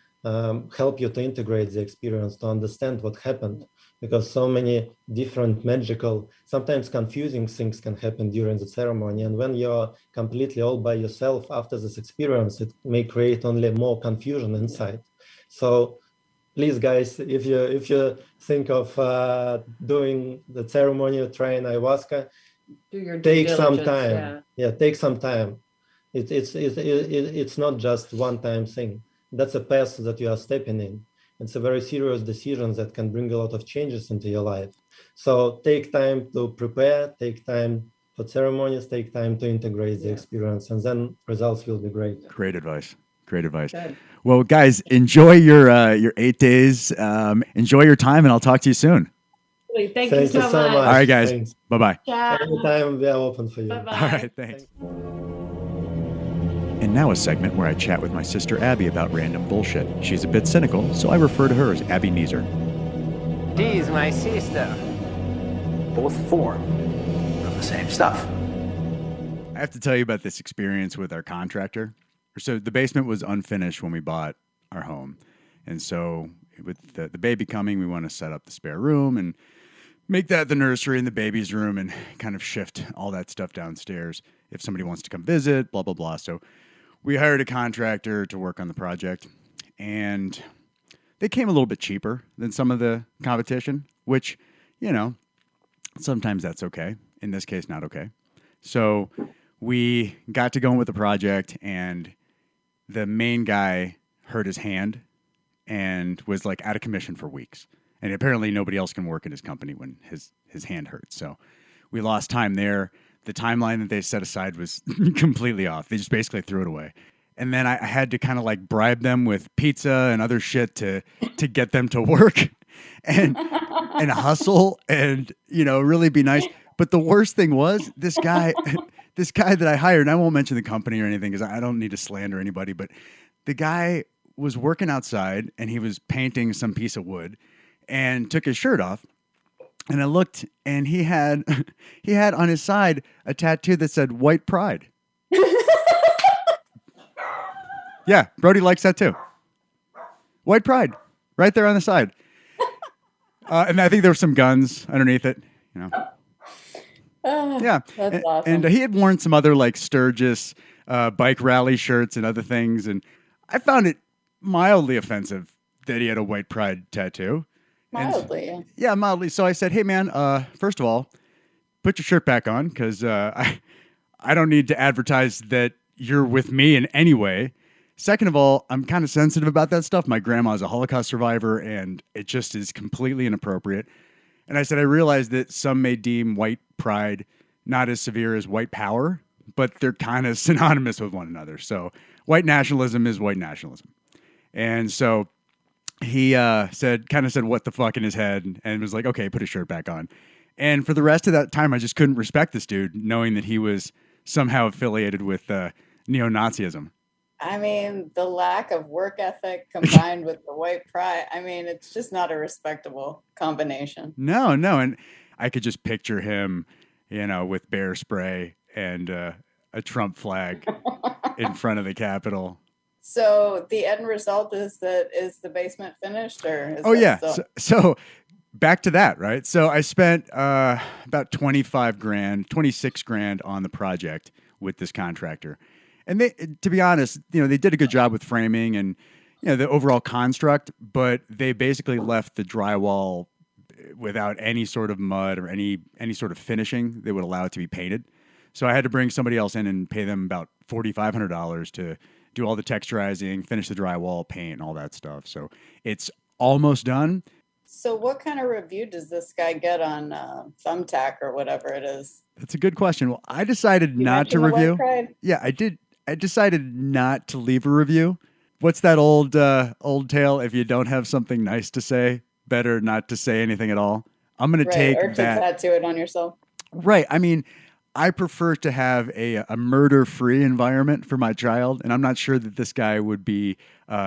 S4: help you to integrate the experience, to understand what happened, because so many different magical, sometimes confusing things can happen during the ceremony. And when you're completely all by yourself after this experience, it may create only more confusion inside. So please, guys, if you think of doing the ceremony or trying ayahuasca, take some time. Take some time. It's not just one-time thing. That's a path that you are stepping in. It's a very serious decision that can bring a lot of changes into your life. So take time to prepare, take time for ceremonies, take time to integrate the experience, and then results will be great.
S2: Great advice. Good. Well, guys, enjoy your 8 days. Enjoy your time, and I'll talk to you soon.
S3: Thank you so much.
S2: All right, guys. Thanks. Bye-bye.
S4: Anytime we are open for you.
S3: Bye-bye.
S2: All right, thanks. And now a segment where I chat with my sister Abby about random bullshit. She's a bit cynical, so I refer to her as Abby Neezer.
S1: She's my sister. Both form of the same stuff.
S2: I have to tell you about this experience with our contractor. So the basement was unfinished when we bought our home. And so with the baby coming, we want to set up the spare room and make that the nursery and the baby's room and kind of shift all that stuff downstairs if somebody wants to come visit, blah, blah, blah. So we hired a contractor to work on the project, and they came a little bit cheaper than some of the competition, which, sometimes that's okay. In this case, not okay. So we got to going with the project, and the main guy hurt his hand and was like out of commission for weeks. And apparently nobody else can work in his company when his hand hurts. So we lost time there. The timeline that they set aside was completely off. They just basically threw it away. And then I had to kind of like bribe them with pizza and other shit to get them to work and hustle and, really be nice. But the worst thing was this guy that I hired, and I won't mention the company or anything because I don't need to slander anybody, but the guy was working outside and he was painting some piece of wood and took his shirt off. And I looked, and he had he had on his side a tattoo that said "White Pride." Yeah, Brody likes that too. White Pride, right there on the side. And I think there were some guns underneath it. You know. Yeah,
S5: That's awesome.
S2: And he had worn some other like Sturgis bike rally shirts and other things, and I found it mildly offensive that he had a White Pride tattoo.
S5: Mildly,
S2: Yeah, mildly. So I said, "Hey, man, first of all, put your shirt back on because I don't need to advertise that you're with me in any way. Second of all, I'm kind of sensitive about that stuff. My grandma is a Holocaust survivor, and it just is completely inappropriate." And I said, "I realize that some may deem white pride not as severe as white power, but they're kind of synonymous with one another. So white nationalism is white nationalism." And so he said, "What the fuck" in his head, and was like, "Okay, put his shirt back on." And for the rest of that time, I just couldn't respect this dude, knowing that he was somehow affiliated with neo-Nazism.
S5: I mean, the lack of work ethic combined with the white pride, I mean, it's just not a respectable combination.
S2: No. And I could just picture him, with bear spray and a Trump flag in front of the Capitol.
S5: So the end result is the basement finished, or is
S2: Oh, yeah.
S5: still...
S2: So back to that, right? So I spent about 26 grand on the project with this contractor. And they, to be honest, they did a good job with framing and, the overall construct, but they basically left the drywall without any sort of mud or any sort of finishing that would allow it to be painted. So I had to bring somebody else in and pay them about $4,500 to do all the texturizing, finish the drywall, paint, and all that stuff. So it's almost done.
S5: So what kind of review does this guy get on Thumbtack or whatever it is?
S2: That's a good question. Well, I decided not to review.
S5: Yeah,
S2: I did. I decided not to leave a review. What's that old tale? If you don't have something nice to say, better not to say anything at all. I'm going to take
S5: or to
S2: that.
S5: Tattoo it on yourself.
S2: Right. I mean, I prefer to have a murder-free environment for my child, and I'm not sure that this guy would be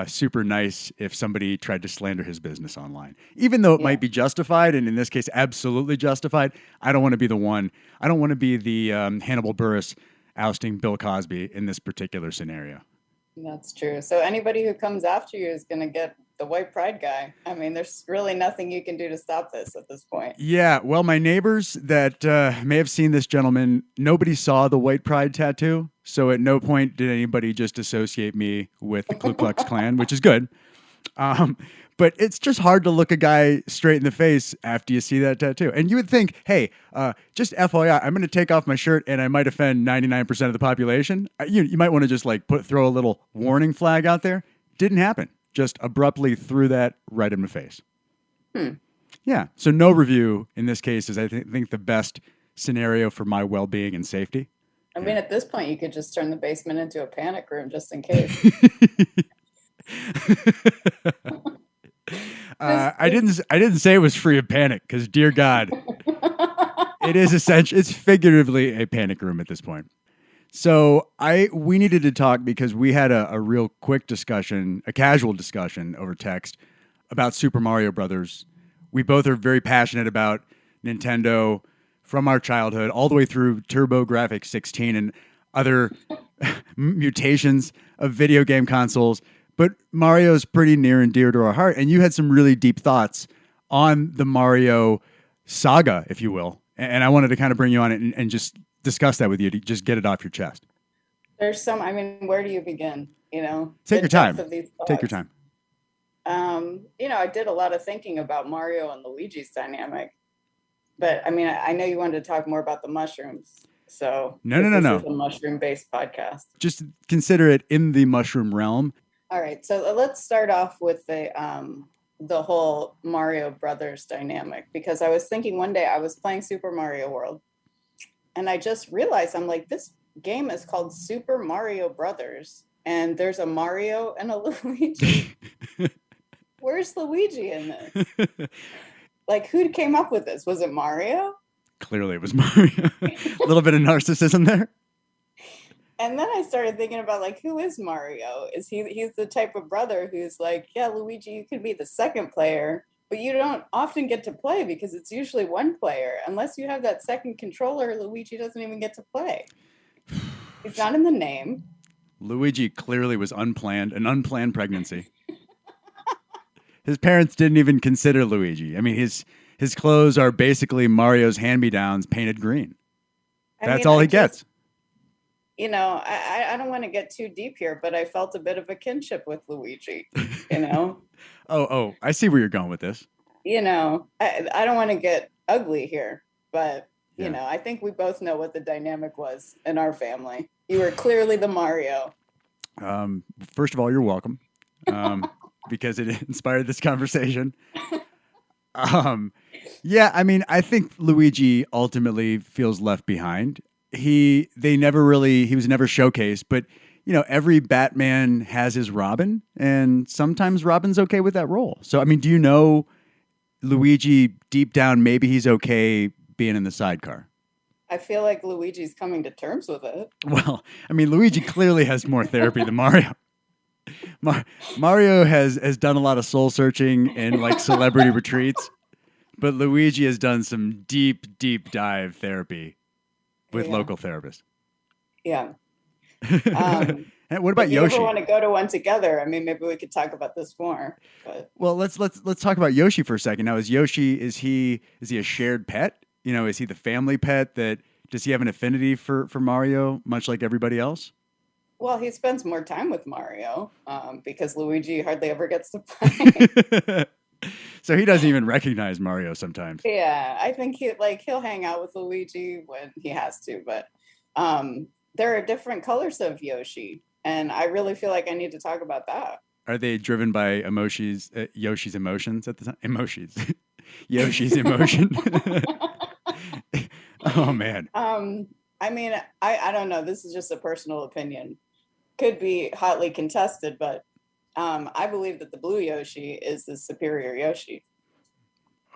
S2: super nice if somebody tried to slander his business online. Even though it might be justified, and in this case, absolutely justified, I don't want to be the one. I don't want to be the Hannibal Buress ousting Bill Cosby in this particular scenario.
S5: That's true. So anybody who comes after you is going to get the white pride guy. I mean, there's really nothing you can do to stop this at this point.
S2: Yeah, well, my neighbors that may have seen this gentleman, nobody saw the white pride tattoo, so at no point did anybody just associate me with the Ku Klux Klan, which is good. But it's just hard to look a guy straight in the face after you see that tattoo. And you would think, hey, just FYI, I'm going to take off my shirt and I might offend 99% of the population. You might want to just throw a little warning flag out there. Didn't happen. Just abruptly threw that right in my face. Yeah. So no review in this case is, I think, the best scenario for my well-being and safety.
S5: I mean, at this point, you could just turn the basement into a panic room just in case.
S2: I didn't say it was free of panic because, dear God, it is essential. It's figuratively a panic room at this point. So we needed to talk because we had a real quick discussion, a casual discussion over text about Super Mario Brothers. We both are very passionate about Nintendo from our childhood all the way through TurboGrafx 16 and other mutations of video game consoles. But Mario's pretty near and dear to our heart. And you had some really deep thoughts on the Mario saga, if you will. And I wanted to kind of bring you on it and just discuss that with you to just get it off your chest.
S5: There's where do you begin?
S2: Take your time. Take your time.
S5: I did a lot of thinking about Mario and Luigi's dynamic. But I mean, I know you wanted to talk more about the mushrooms. So
S2: no.
S5: This is a mushroom-based podcast.
S2: Just consider it in the mushroom realm.
S5: All right, so let's start off with the whole Mario Brothers dynamic, because I was thinking one day I was playing Super Mario World, and I just realized, I'm like, this game is called Super Mario Brothers, and there's a Mario and a Luigi. Where's Luigi in this? Who came up with this? Was it Mario?
S2: Clearly it was Mario. A little bit of narcissism there.
S5: And then I started thinking about who is Mario? He's the type of brother who's yeah, Luigi, you could be the second player, but you don't often get to play because it's usually one player. Unless you have that second controller, Luigi doesn't even get to play. He's not in the name.
S2: Luigi clearly was an unplanned pregnancy. His parents didn't even consider Luigi. I mean, his clothes are basically Mario's hand-me-downs painted green. That's all he gets.
S5: You know, I don't want to get too deep here, but I felt a bit of a kinship with Luigi, you know?
S2: Oh, I see where you're going with this.
S5: You know, I don't want to get ugly here, but, you know, I think we both know what the dynamic was in our family. You were clearly the Mario.
S2: First of all, you're welcome, because it inspired this conversation. Yeah, I mean, I think Luigi ultimately feels left behind. He was never showcased, but you know, every Batman has his Robin, and sometimes Robin's okay with that role. So, I mean, do you know Luigi deep down, maybe he's okay being in the sidecar?
S5: I feel like Luigi's coming to terms with it.
S2: Well, I mean, Luigi clearly has more therapy than Mario. Mario has done a lot of soul searching and like celebrity retreats, but Luigi has done some deep dive therapy with local therapists.
S5: Yeah.
S2: And what about
S5: if you
S2: Yoshi?
S5: ever want to go to one together, I mean, maybe we could talk about this more. But
S2: Well, let's talk about Yoshi for a second. Now, is he a shared pet? You know, is he the family pet does he have an affinity for Mario, much like everybody else?
S5: well, he spends more time with Mario because Luigi hardly ever gets to play.
S2: So he doesn't even recognize Mario sometimes.
S5: Yeah, I think he'll hang out with Luigi when he has to, but there are different colors of Yoshi, and I really feel like I need to talk about that.
S2: Are they driven by Yoshi's emotions at the time? Yoshi's emotion. Oh man.
S5: I mean, I don't know. This is just a personal opinion. Could be hotly contested, but I believe that the blue Yoshi is the superior Yoshi.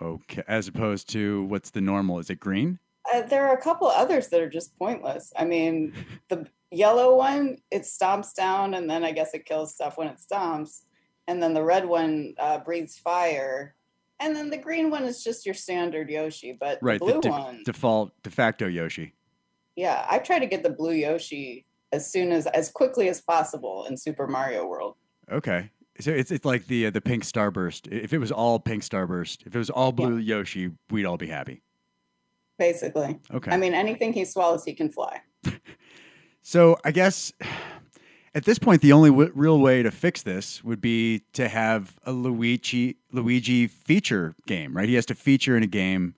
S2: Okay, as opposed to what's the normal? Is it green?
S5: There are a couple others that are just pointless. I mean, the yellow one, it stomps down, and then I guess it kills stuff when it stomps. And then the red one breathes fire. And then the green one is just your standard Yoshi. But
S2: Right,
S5: the blue one,
S2: de facto Yoshi.
S5: yeah, I try to get the blue Yoshi as quickly as possible in Super Mario World.
S2: Okay. So it's like the pink starburst. If it was all pink starburst, if it was all blue Yoshi, we'd all be happy.
S5: Basically.
S2: Okay.
S5: I mean, anything he swallows, he can fly.
S2: So I guess at this point, the only real way to fix this would be to have a Luigi feature game, right? He has to feature in a game,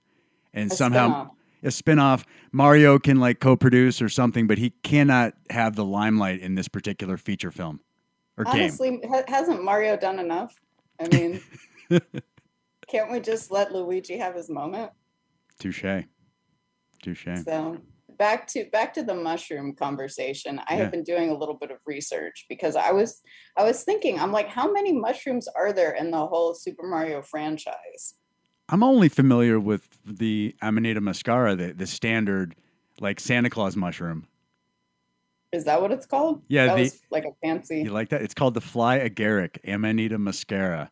S2: and somehow a spin-off. Mario can like co-produce or something, but he cannot have the limelight in this particular feature film or
S5: Honestly,
S2: game.
S5: Hasn't Mario done enough? I mean, can't we just let Luigi have his moment?
S2: Touche.
S5: So back to the mushroom conversation. I have been doing a little bit of research because I was thinking, I'm like, how many mushrooms are there in the whole Super Mario franchise?
S2: I'm only familiar with the Amanita muscara, the standard like Santa Claus mushroom.
S5: Is that what it's called?
S2: Yeah,
S5: that was like a fancy.
S2: You like that? It's called the fly agaric, Amanita muscara,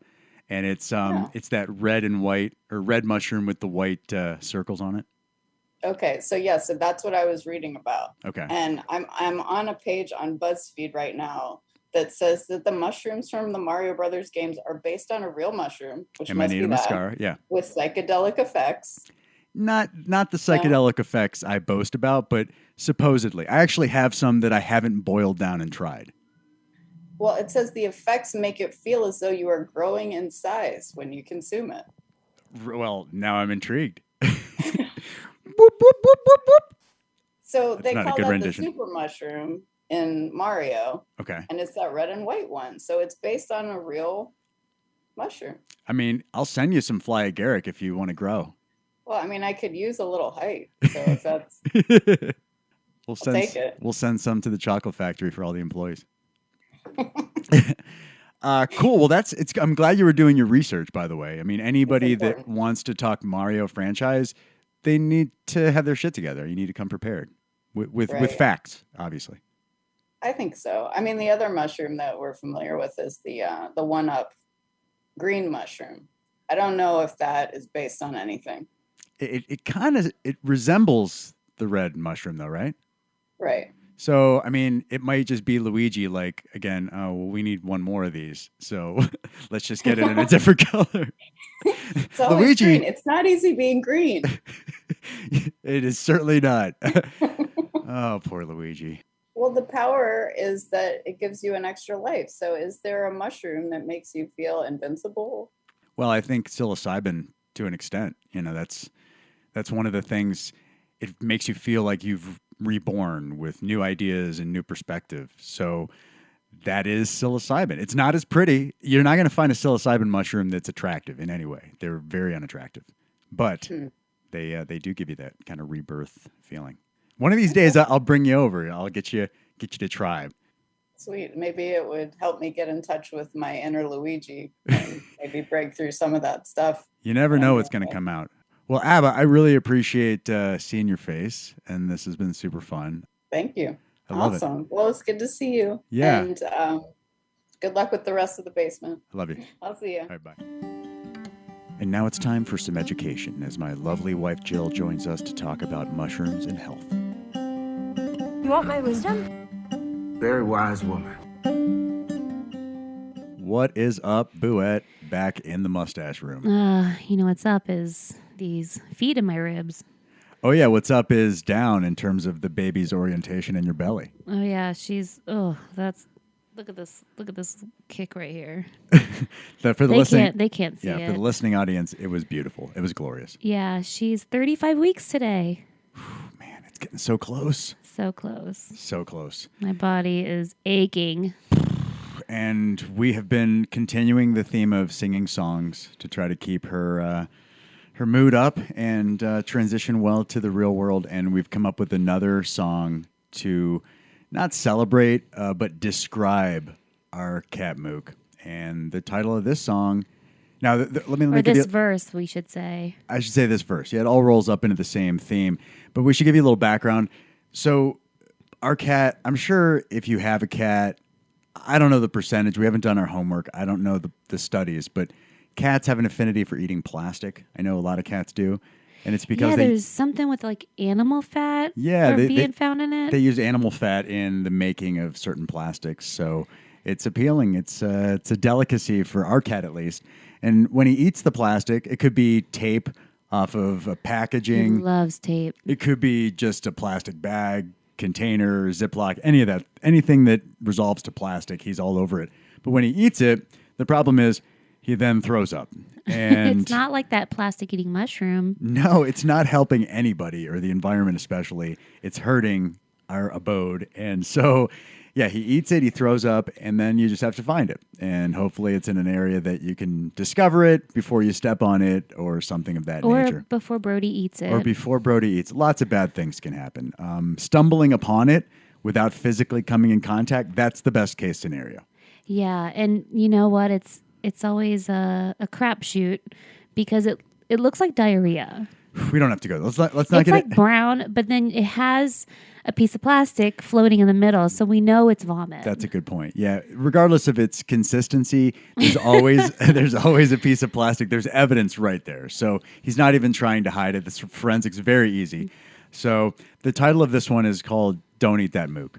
S2: and it's that red and white or red mushroom with the white circles on it.
S5: Okay, so so that's what I was reading about.
S2: Okay,
S5: and I'm on a page on BuzzFeed right now that says that the mushrooms from the Mario Brothers games are based on a real mushroom, which
S2: Amanita
S5: must be
S2: muscara,
S5: with psychedelic effects.
S2: Not the psychedelic effects I boast about, but supposedly. I actually have some that I haven't boiled down and tried.
S5: Well, it says the effects make it feel as though you are growing in size when you consume it.
S2: Well, now I'm intrigued.
S5: Boop, boop, boop, boop, boop. So
S2: That's
S5: they call that
S2: rendition.
S5: the super mushroom in Mario.
S2: Okay.
S5: And it's that red and white one. So it's based on a real mushroom.
S2: I mean, I'll send you some fly agaric if you want to grow.
S5: Well, I mean, I could use a little height. So if that's...
S2: I'll
S5: take it.
S2: We'll send some to the chocolate factory for all the employees. Cool. Well, I'm glad you were doing your research, by the way. I mean, anybody that wants to talk Mario franchise, they need to have their shit together. You need to come prepared with facts, obviously.
S5: I think so. I mean, the other mushroom that we're familiar with is the 1-up green mushroom. I don't know if that is based on anything.
S2: It kind of it resembles the red mushroom though, right?
S5: Right.
S2: So, I mean, it might just be Luigi, like, again, oh, well, we need one more of these. So let's just get it in a different color.
S5: It's always
S2: Luigi.
S5: green. It's not easy being green.
S2: It is certainly not. Oh, poor Luigi.
S5: Well, the power is that it gives you an extra life. So is there a mushroom that makes you feel invincible?
S2: Well, I think psilocybin to an extent, that's one of the things. It makes you feel like you've reborn with new ideas and new perspective. So that is psilocybin. It's not as pretty. You're not going to find a psilocybin mushroom that's attractive in any way. They're very unattractive, but they do give you that kind of rebirth feeling. One of these days, I'll bring you over. I'll get you to try.
S5: Sweet. Maybe it would help me get in touch with my inner Luigi and maybe break through some of that stuff.
S2: You never know what's going to come out. Well, Abba, I really appreciate seeing your face, and this has been super fun.
S5: Thank you.
S2: I love
S5: awesome. Well, it's good to see you.
S2: Yeah.
S5: And good luck with the rest of the basement.
S2: I love you.
S5: I'll see you.
S2: All right, bye. And now it's time for some education as my lovely wife Jill joins us to talk about mushrooms and health.
S6: You want my wisdom?
S1: Very wise woman.
S2: What is up, Bouette? Back in the MUstaSH room.
S7: You know what's up is these feet in my ribs.
S2: Oh yeah, what's up is down in terms of the baby's orientation in your belly.
S7: Oh yeah, look at this kick right here.
S2: For the listening,
S7: they can't see it.
S2: Yeah, for the listening audience, it was beautiful. It was glorious.
S7: Yeah, she's 35 weeks today.
S2: Man, it's getting so close.
S7: So close.
S2: So close.
S7: My body is aching.
S2: And we have been continuing the theme of singing songs to try to keep her mood up and transition well to the real world. And we've come up with another song to not celebrate, but describe our cat Mook. And the title of this song. Now, let me
S7: or
S2: give
S7: this
S2: you,
S7: verse, we should say.
S2: I should say this verse. Yeah, it all rolls up into the same theme. But we should give you a little background. So our cat, I'm sure if you have a cat, I don't know the percentage. We haven't done our homework. I don't know the studies, but cats have an affinity for eating plastic. I know a lot of cats do. And it's because
S7: there's something with like animal fat being found in it.
S2: They use animal fat in the making of certain plastics. So it's appealing. It's a delicacy for our cat, at least. And when he eats the plastic, it could be tape off of a packaging.
S7: He loves tape.
S2: It could be just a plastic bag, container, Ziploc, any of that. Anything that resolves to plastic, he's all over it. But when he eats it, the problem is he then throws up. And
S7: it's not like that plastic eating mushroom.
S2: No, it's not helping anybody or the environment especially. It's hurting our abode. And so, yeah, he eats it, he throws up, and then you just have to find it. And hopefully it's in an area that you can discover it before you step on it or something of that nature.
S7: Or before Brody eats it.
S2: Or before Brody eats. Lots of bad things can happen. Stumbling upon it without physically coming in contact, that's the best case scenario.
S7: Yeah, and you know what? It's always a crapshoot because it looks like diarrhea.
S2: We don't have to go. Let's not
S7: it's
S2: get
S7: like
S2: it.
S7: brown, but then it has a piece of plastic floating in the middle, so we know it's vomit.
S2: That's a good point. Yeah, regardless of its consistency, there's always a piece of plastic. There's evidence right there. So he's not even trying to hide it. The forensics very easy. So the title of this one is called "Don't Eat That Mook."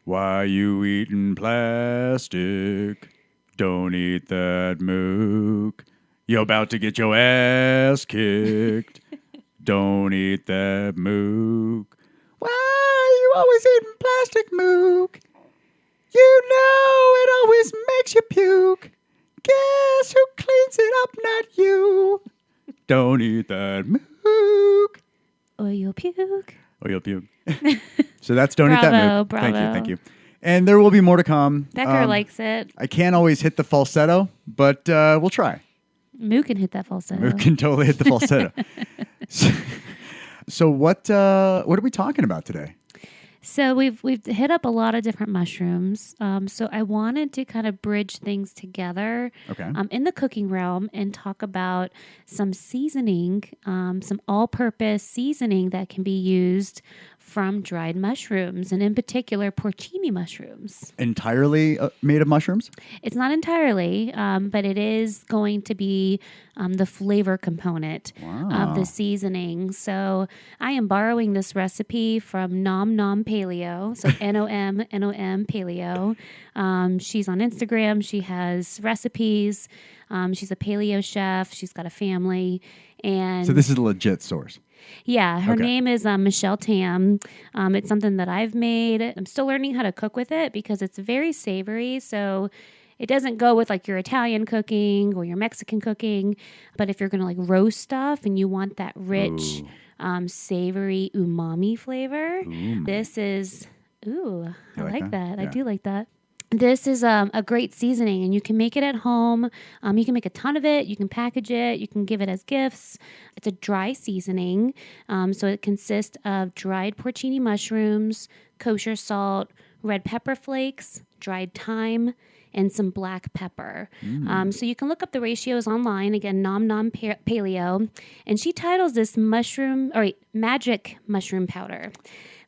S2: Why you eating plastic? Don't eat that mook. You're about to get your ass kicked. Don't eat that mook. Why are you always eating plastic, Mook? You know it always makes you puke. Guess who cleans it up, not you? Don't eat that Mook.
S7: Or you'll puke.
S2: Or you'll puke. So that's Don't Eat That Mook.
S7: Bravo.
S2: Thank you. And there will be more to come.
S7: Becker likes it.
S2: I can't always hit the falsetto, but we'll try.
S7: Mook can hit that falsetto.
S2: Mook can totally hit the falsetto. So what are we talking about today?
S7: So we've hit up a lot of different mushrooms. So I wanted to kind of bridge things together in the cooking realm and talk about some seasoning, some all-purpose seasoning that can be used from dried mushrooms, and in particular, porcini mushrooms.
S2: Entirely made of mushrooms?
S7: It's not entirely, but it is going to be the flavor component of the seasoning. So I am borrowing this recipe from Nom Nom Paleo, so Nom Paleo. She's on Instagram. She has recipes. She's a paleo chef. She's got a family. And
S2: so this is a legit source.
S7: Yeah, her name is Michelle Tam. It's something that I've made. I'm still learning how to cook with it because it's very savory. So it doesn't go with like your Italian cooking or your Mexican cooking. But if you're going to like roast stuff and you want that rich, savory umami flavor, this is, I like that. Yeah. I do like that. This is a great seasoning, and you can make it at home. You can make a ton of it. You can package it. You can give it as gifts. It's a dry seasoning, so it consists of dried porcini mushrooms, kosher salt, red pepper flakes, dried thyme, and some black pepper. So you can look up the ratios online. Again, Nom Nom Paleo, and she titles this magic mushroom powder.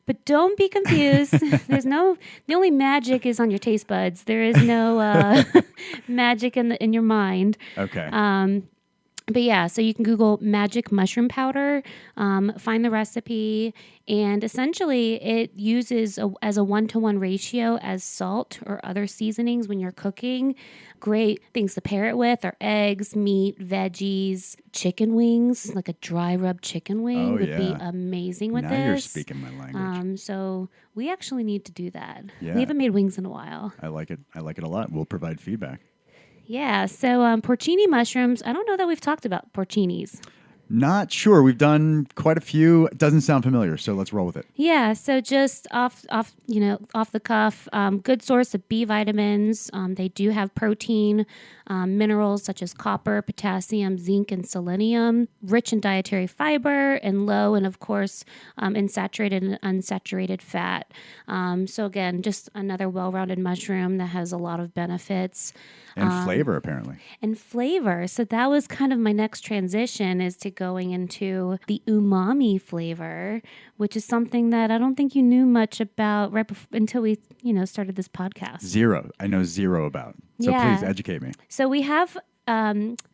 S7: But don't be confused. The only magic is on your taste buds. There is no magic in your mind.
S2: Okay.
S7: But yeah, so you can Google magic mushroom powder, find the recipe, and essentially it uses as a 1-to-1 ratio as salt or other seasonings when you're cooking. Great things to pair it with are eggs, meat, veggies, chicken wings, like a dry rub chicken wing would be amazing with this.
S2: Now you're speaking my language.
S7: So we actually need to do that.
S2: Yeah.
S7: We haven't made wings in a while.
S2: I like it. I like it a lot. We'll provide feedback.
S7: Yeah, so porcini mushrooms, I don't know that we've talked about porcinis.
S2: Not sure. We've done quite a few. It doesn't sound familiar, so let's roll with it.
S7: Yeah, so just off the cuff, good source of B vitamins. They do have protein, minerals such as copper, potassium, zinc, and selenium. Rich in dietary fiber and low, and of course, in saturated and unsaturated fat. So again, just another well-rounded mushroom that has a lot of benefits.
S2: And flavor, apparently.
S7: And flavor. So that was kind of my next transition, is to going into the umami flavor, which is something that I don't think you knew much about until we, started this podcast.
S2: Zero. I know zero about. So please educate me.
S7: So we have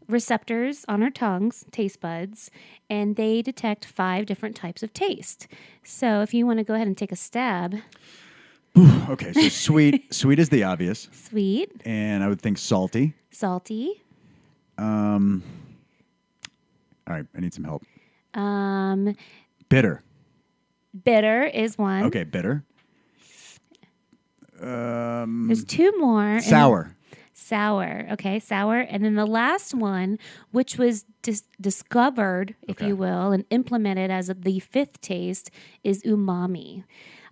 S7: receptors on our tongues, taste buds, and they detect 5 different types of taste. So if you want to go ahead and take a stab.
S2: Okay, so sweet. Sweet is the obvious.
S7: Sweet.
S2: And I would think salty.
S7: Salty.
S2: All right, I need some help. Bitter.
S7: Bitter is one.
S2: Okay, bitter.
S7: There's 2 more.
S2: Sour.
S7: Sour. Okay, sour. And then the last one, which was discovered, if you will, and implemented as the 5th taste, is umami.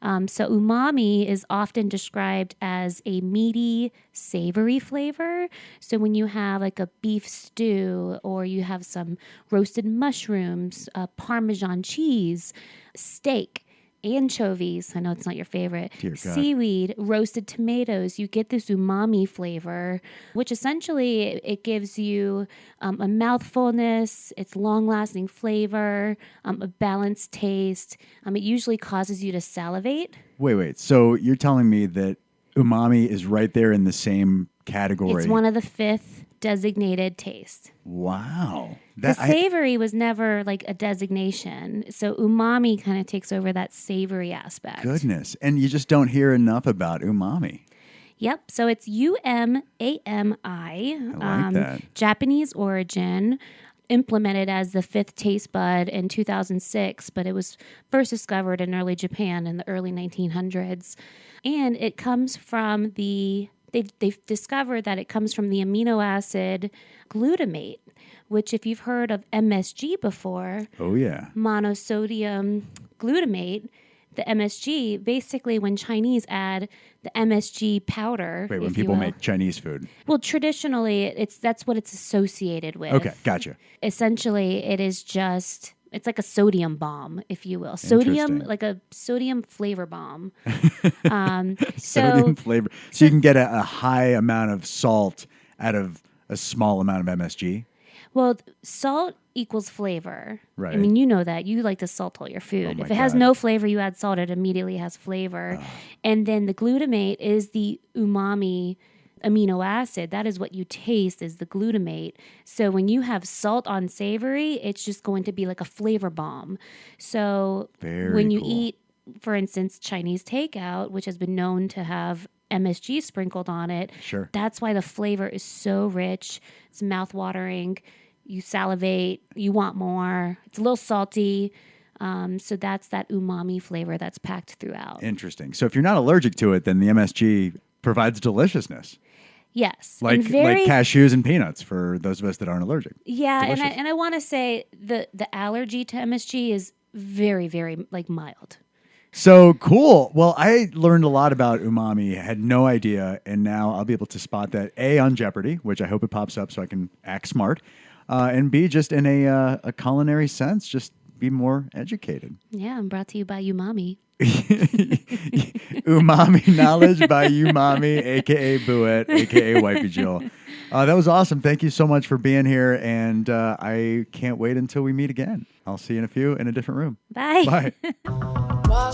S7: So umami is often described as a meaty, savory flavor. So when you have like a beef stew, or you have some roasted mushrooms, Parmesan cheese, steak, anchovies, I know it's not your favorite, seaweed, roasted tomatoes, you get this umami flavor, which essentially it gives you a mouthfulness, it's long-lasting flavor, a balanced taste. It usually causes you to salivate.
S2: Wait. So you're telling me that umami is right there in the same category?
S7: It's one of the 5th designated taste.
S2: Wow.
S7: The savory was never like a designation. So umami kind of takes over that savory aspect.
S2: Goodness. And you just don't hear enough about umami.
S7: Yep. So it's UMAMI.
S2: I like that.
S7: Japanese origin, implemented as the 5th taste bud in 2006, but it was first discovered in early Japan in the early 1900s. And it comes from They've discovered that it comes from the amino acid glutamate, which, if you've heard of MSG before, monosodium glutamate, the MSG, basically when Chinese add the MSG powder.
S2: Wait, when people make Chinese food.
S7: Well, traditionally, that's what it's associated with.
S2: Okay, gotcha.
S7: Essentially, it's like a sodium bomb, if you will. Sodium, like a sodium flavor bomb.
S2: Sodium flavor. So you can get a high amount of salt out of a small amount of MSG?
S7: Well, salt equals flavor.
S2: Right.
S7: I mean, you know that. You like to salt all your food.
S2: Oh
S7: If
S2: my
S7: it has
S2: God.
S7: no flavor, you add salt, it immediately has flavor. And then the glutamate is the umami amino acid. That is what you taste, is the glutamate. So when you have salt on savory, it's just going to be like a flavor bomb. So
S2: Very
S7: when you
S2: cool.
S7: eat, for instance, Chinese takeout, which has been known to have MSG sprinkled on it,
S2: Sure.
S7: that's why the flavor is so rich. It's mouth-watering. You salivate. You want more. It's a little salty. So that's that umami flavor that's packed throughout.
S2: Interesting. So if you're not allergic to it, then the MSG provides deliciousness.
S7: Yes.
S2: Like
S7: and very,
S2: like cashews and peanuts for those of us that aren't allergic.
S7: yeah,
S2: Delicious.
S7: and I want to say the allergy to MSG is very, very like mild.
S2: So cool. Well, I learned a lot about umami, had no idea, and now I'll be able to spot that A, on Jeopardy, which I hope it pops up so I can act smart, and B, just in a culinary sense, just be more educated.
S7: Yeah, I'm brought to you by Umami.
S2: Umami knowledge by Umami, a.k.a. Buet, a.k.a. Wifey Jill. That was awesome. Thank you so much for being here, and I can't wait until we meet again. I'll see you in a few in a different room.
S7: Bye.
S2: Bye.
S5: Well,